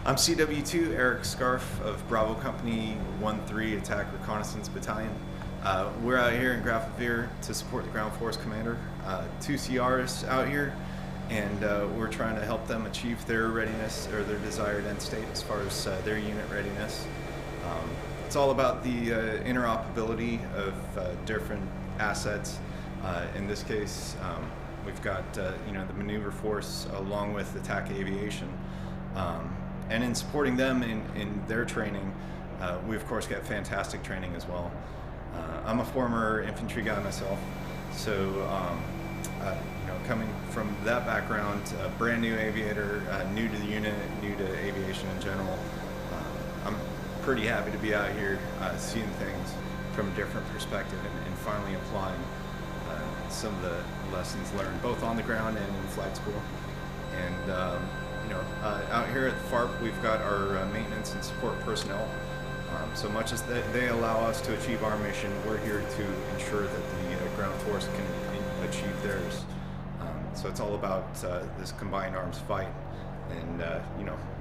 I'm CW2 Eric Scarf of Bravo Company 1-3 Attack Reconnaissance Battalion. We're out here in Grafenwoehr to support the Ground Force Commander. 2 CRs out here, and we're trying to help them achieve their readiness, or their desired end state as far as their unit readiness. It's all about the interoperability of different assets. In this case, we've got the maneuver force along with attack aviation. And in supporting them in their training, we of course get fantastic training as well. I'm a former infantry guy myself, so coming from that background, a brand new aviator, new to the unit, new to aviation in general, I'm pretty happy to be out here seeing things from a different perspective and finally applying some of the lessons learned both on the ground and in flight school. And out here at the FARP, we've got our maintenance and support personnel. So much as they allow us to achieve our mission, we're here to ensure that the ground force can achieve theirs. So it's all about this combined arms fight. And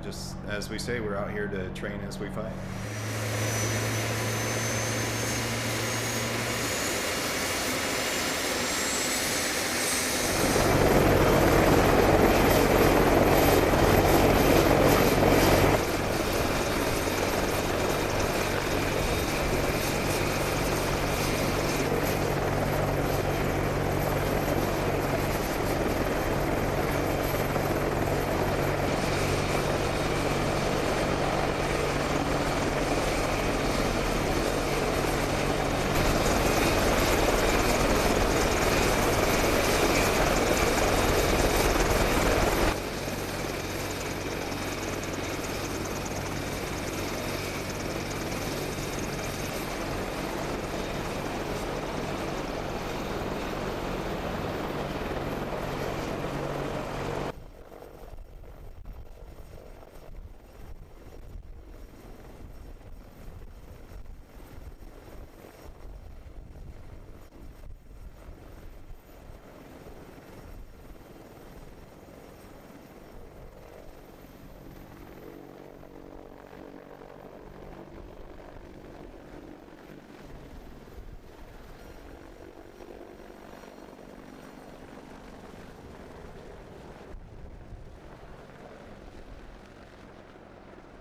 just as we say, we're out here to train as we fight.